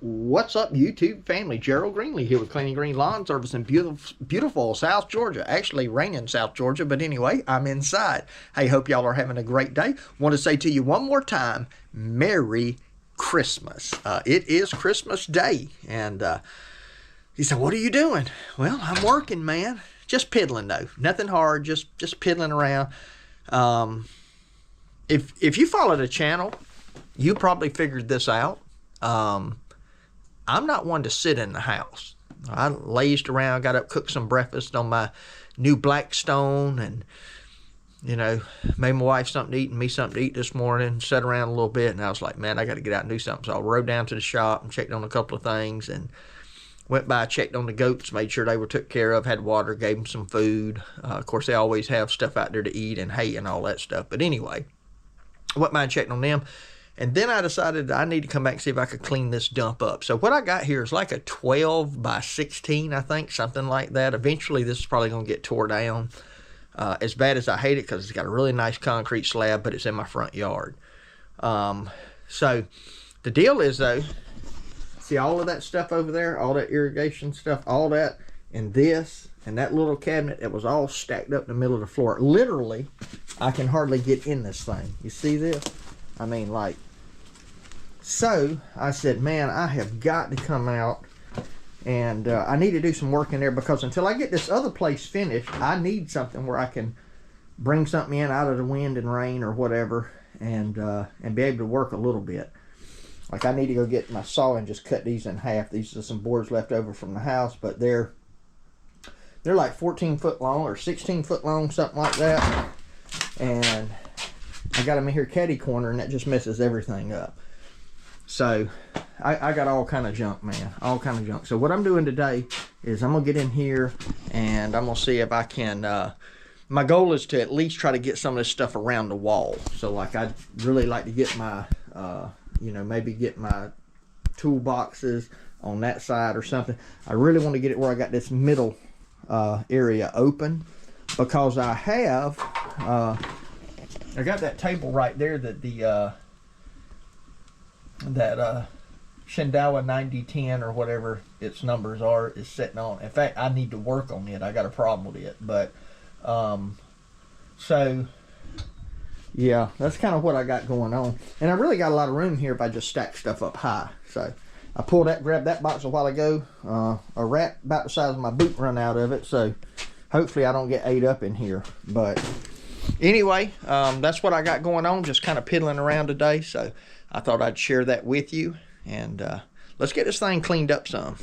What's up, YouTube family? Gerald Greenlee here with Clean and Green Lawn Service in beautiful South Georgia. Actually raining South Georgia, but anyway, I'm inside. Hey, hope y'all are having a great day. Want to say to you one more time, Merry Christmas. It is Christmas Day, and you said, what are you doing? Well, I'm working, man. Just piddling, though. Nothing hard, just piddling around. If you follow the channel, you probably figured this out. I'm not one to sit in the house. I lazed around, got up, cooked some breakfast on my new Blackstone, and, you know, made my wife something to eat and me something to eat this morning, sat around a little bit, and I was like, man, I got to get out and do something. So I rode down to the shop and checked on a couple of things, and went by, checked on the goats, made sure they were took care of, had water, gave them some food. Of course, they always have stuff out there to eat and hay and all that stuff. But anyway, I went by and checked on them. And then I decided I need to come back and see if I could clean this dump up. So what I got here is like a 12 by 16, I think, something like that. Eventually, this is probably going to get tore down. As bad as I hate it, because it's got a really nice concrete slab, but it's in my front yard. So the deal is, though, see all of that stuff over there, all that irrigation stuff, all that, and this, and that little cabinet, it was all stacked up in the middle of the floor. Literally, I can hardly get in this thing. You see this? I mean, like, so I said, man, I have got to come out, and I need to do some work in there, because until I get this other place finished, I need something where I can bring something in out of the wind and rain or whatever, and be able to work a little bit. Like, I need to go get my saw and just cut these in half. These are some boards left over from the house, but they're like 14 foot long or 16 foot long, something like that, and I got them in here catty corner, and that just messes everything up. So I got all kind of junk, man, all kind of junk. So what I'm doing today is I'm gonna get in here, and I'm gonna see if I can, my goal is to at least try to get some of this stuff around the wall. So like, I'd really like to get my, you know, maybe get my toolboxes on that side or something. I really want to get it where I got this middle area open, because I have, I got that table right there that the Shindawa 9010 or whatever its numbers are is sitting on. In fact, I need to work on it. I got a problem with it, but so yeah, that's kind of what I got going on. And I really got a lot of room here if I just stack stuff up high. So I grabbed that box a while ago. A rat about the size of my boot run out of it, so hopefully I don't get ate up in here. But anyway, that's what I got going on, just kind of piddling around today. So I thought I'd share that with you, and let's get this thing cleaned up some.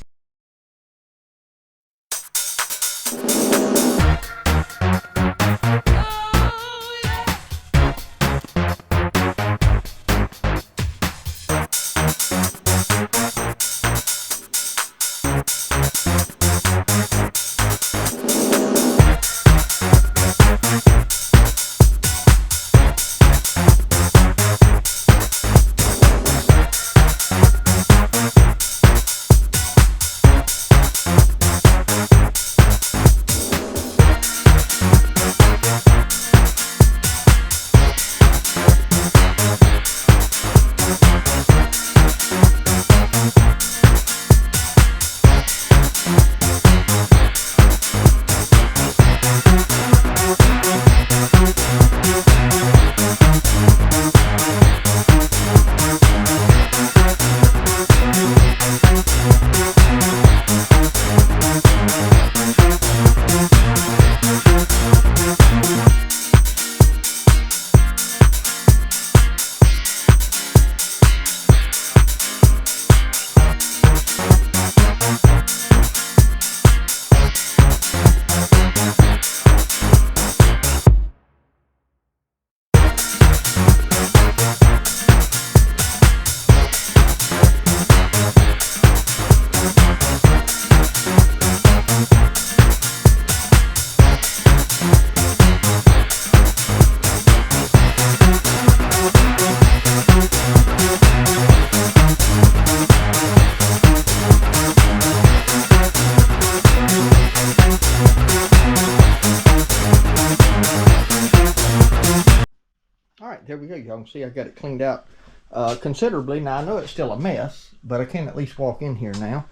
There we go. Y'all can see I got it cleaned out considerably. Now, I know it's still a mess, but I can at least walk in here now.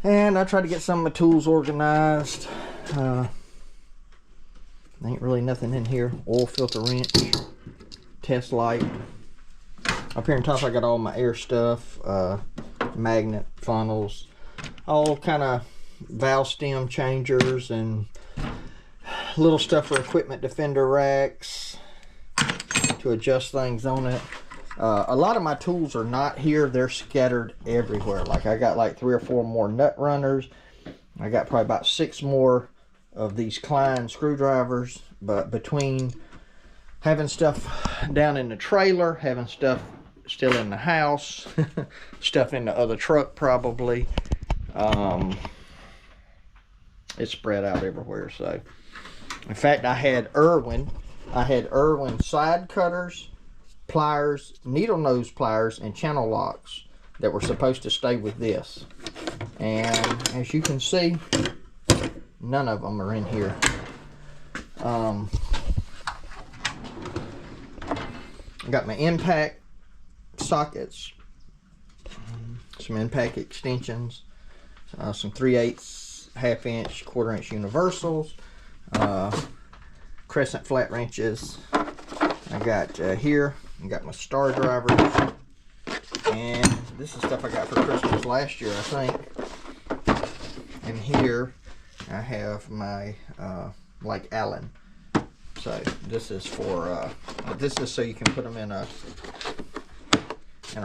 And I tried to get some of my tools organized. Ain't really nothing in here. Oil filter wrench, test light. Up here on top I got all my air stuff, magnet, funnels, all kind of valve stem changers and little stuff for equipment defender racks to adjust things on it. A lot of my tools are not here. They're scattered everywhere. Like I got like 3 or 4 more nut runners. I got probably about 6 more of these Klein screwdrivers, but between having stuff down in the trailer, having stuff still in the house, stuff in the other truck probably, it's spread out everywhere. So in fact, I had Irwin side cutters, pliers, needle nose pliers, and channel locks that were supposed to stay with this, and as you can see, none of them are in here. I got my impact sockets, some impact extensions, some 3/8, half-inch, quarter-inch universals, crescent flat wrenches. I got here, I got my star drivers, and this is stuff I got for Christmas last year, I think. And here I have my like Allen. So this is for but this is so you can put them in a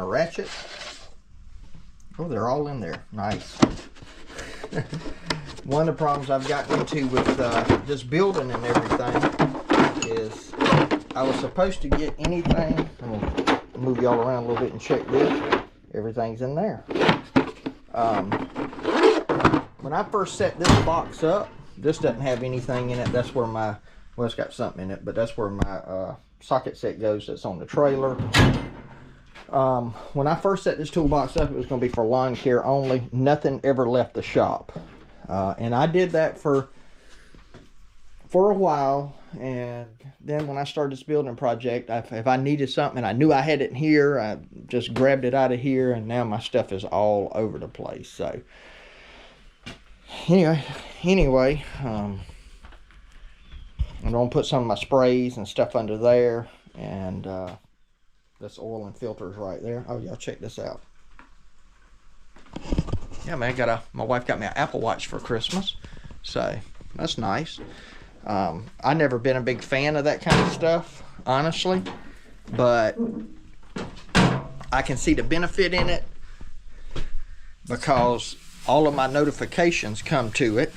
ratchet. Oh, they're all in there. Nice. One of the problems I've gotten into with just building and everything is I was supposed to get anything. I'm gonna move y'all around a little bit and check this. Everything's in there. When I first set this box up, this doesn't have anything in it. That's where my, well, it's got something in it, but that's where my socket set goes. That's on the trailer. When I first set this toolbox up, it was going to be for lawn care only. Nothing ever left the shop. And I did that for a while. And then when I started this building project, if I needed something and I knew I had it in here, I just grabbed it out of here, and now my stuff is all over the place. So anyway, I'm gonna put some of my sprays and stuff under there, and that's oil and filters right there. Oh, y'all check this out. Yeah, man, my wife got me an Apple Watch for Christmas, so that's nice. I never been a big fan of that kind of stuff, honestly, but I can see the benefit in it because all of my notifications come to it,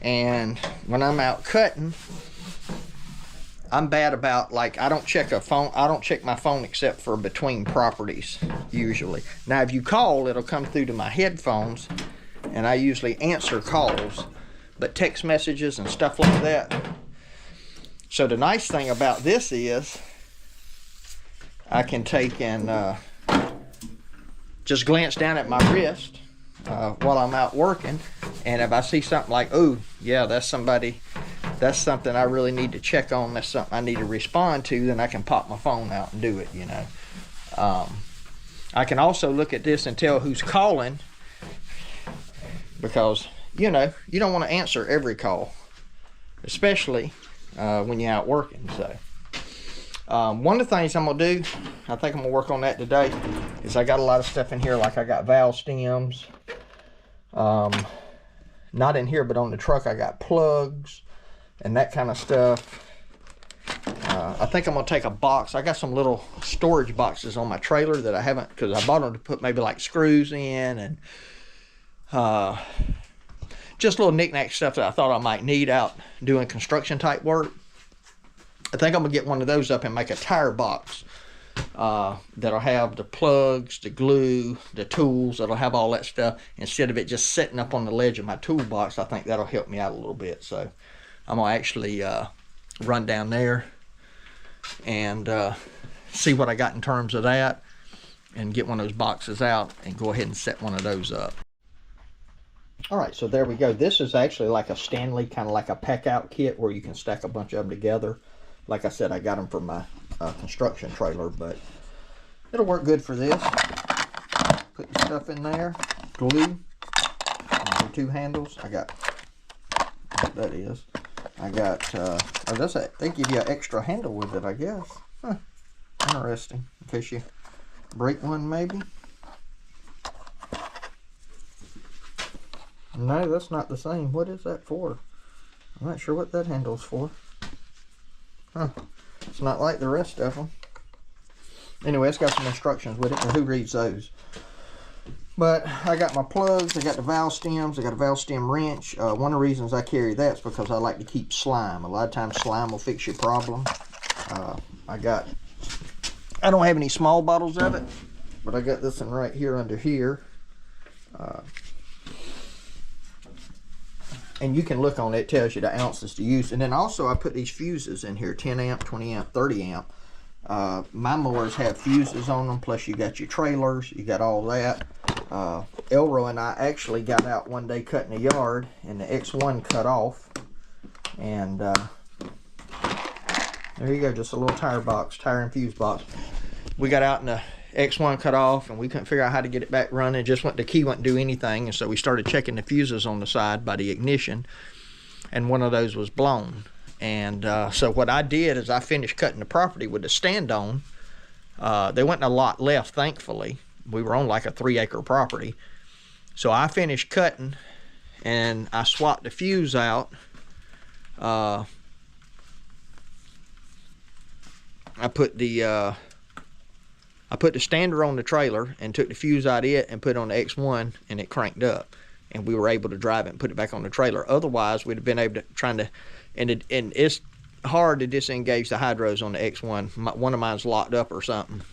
and when I'm out cutting, I'm bad about, like, I don't check my phone except for between properties usually. Now if you call, it'll come through to my headphones, and I usually answer calls, but text messages and stuff like that. So the nice thing about this is I can take and just glance down at my wrist while I'm out working, and if I see something like, oh yeah, that's something I really need to check on, that's something I need to respond to, then I can pop my phone out and do it, you know. I can also look at this and tell who's calling, because you know, you don't want to answer every call, especially when you're out working. So one of the things I'm gonna do, I think I'm gonna work on that today, is I got a lot of stuff in here. Like I got valve stems, not in here, but on the truck I got plugs and that kind of stuff. I think I'm gonna take a box. I got some little storage boxes on my trailer that I haven't, because I bought them to put maybe like screws in and just little knick-knack stuff that I thought I might need out doing construction type work. I think I'm gonna get one of those up and make a tire box that'll have the plugs, the glue, the tools. That'll have all that stuff instead of it just sitting up on the ledge of my toolbox. I think that'll help me out a little bit. So I'm gonna actually run down there and see what I got in terms of that, and get one of those boxes out and go ahead and set one of those up. All right, so there we go. This is actually like a Stanley, kind of like a pack out kit where you can stack a bunch of them together. Like I said, I got them from my construction trailer, but it'll work good for this. Put the stuff in there, glue, and 2 handles. I got, what that is. I got, they give you an extra handle with it, I guess. Huh. Interesting. In case you break one, maybe. No, that's not the same. What is that for? I'm not sure what that handle's for. Huh. It's not like the rest of them. Anyway, it's got some instructions with it, but who reads those? But I got my plugs, I got the valve stems, I got a valve stem wrench. One of the reasons I carry that is because I like to keep slime. A lot of times slime will fix your problem. I don't have any small bottles of it, but I got this one right here under here. And you can look on it, it tells you the ounces to use. And then also I put these fuses in here, 10 amp, 20 amp, 30 amp. My mowers have fuses on them, plus you got your trailers, you got all that. Elro and I actually got out one day cutting a yard, and the X1 cut off. And there you go, just a little tire and fuse box. We got out and the X1 cut off, and we couldn't figure out how to get it back running. The key wouldn't do anything, and so we started checking the fuses on the side by the ignition, and one of those was blown. And so what I did is I finished cutting the property with the stand on. There wasn't a lot left, thankfully. We were on like a 3-acre property. So I finished cutting, and I swapped the fuse out. I put the stander on the trailer and took the fuse out of it and put it on the X1, and it cranked up. And we were able to drive it and put it back on the trailer. Otherwise, we'd have been able to and it's hard to disengage the hydros on the X1. One of mine's locked up or something.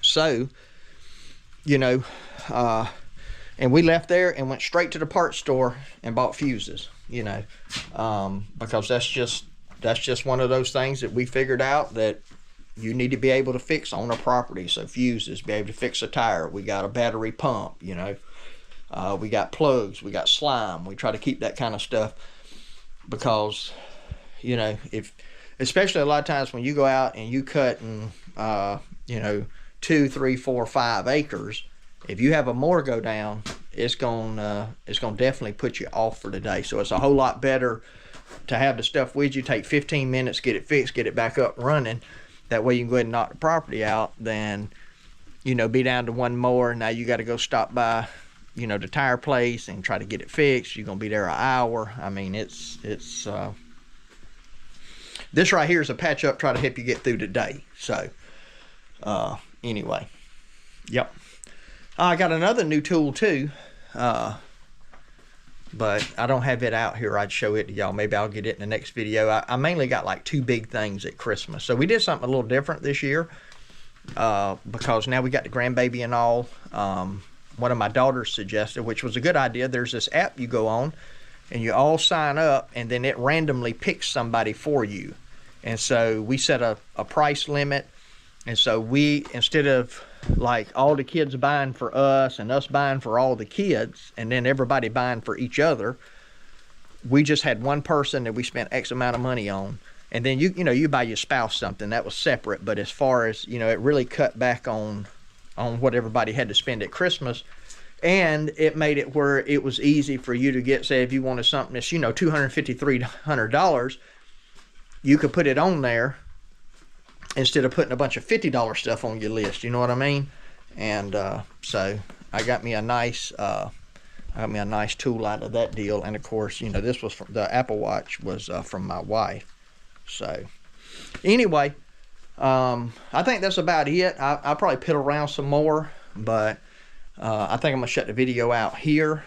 So, you know, and we left there and went straight to the parts store and bought fuses, you know, because that's just one of those things that we figured out that you need to be able to fix on a property. So fuses, be able to fix a tire. We got a battery pump, you know. We got plugs, we got slime. We try to keep that kind of stuff because, you know, especially a lot of times when you go out and you cut in, you know, 2, 3, 4, 5 acres, if you have a mower go down, it's gonna definitely put you off for the day. So it's a whole lot better to have the stuff with you, take 15 minutes, get it fixed, get it back up and running. That way you can go ahead and knock the property out, than, you know, be down to one mower and now you got to go stop by, you know, the tire place and try to get it fixed. You're gonna be there an hour. I mean, it's this right here is a patch up, try to help you get through the day. So anyway, yep. I got another new tool too, but I don't have it out here. I'd show it to y'all. Maybe I'll get it in the next video. I mainly got like 2 big things at Christmas, so we did something a little different this year, because now we got the grandbaby and all. One of my daughters suggested, which was a good idea. There's this app you go on and you all sign up, and then it randomly picks somebody for you. And so we set a price limit. And so we, instead of like all the kids buying for us and us buying for all the kids and then everybody buying for each other, we just had one person that we spent X amount of money on. And then you know, you buy your spouse something, that was separate. But as far as, you know, it really cut back on what everybody had to spend at Christmas, and it made it where it was easy for you to get, say if you wanted something that's, you know, $250, $300, you could put it on there instead of putting a bunch of $50 stuff on your list, you know what I mean? And so I got me a nice tool out of that deal. And of course, you know, this was from the Apple Watch, was from my wife. So anyway, I think that's about it. I'll probably piddle around some more, but I think I'm gonna shut the video out here.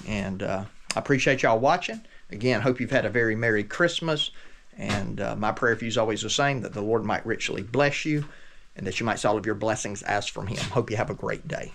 And I appreciate y'all watching. Again, hope you've had a very Merry Christmas. And my prayer for you is always the same, that the Lord might richly bless you and that you might see all of your blessings as from Him. Hope you have a great day.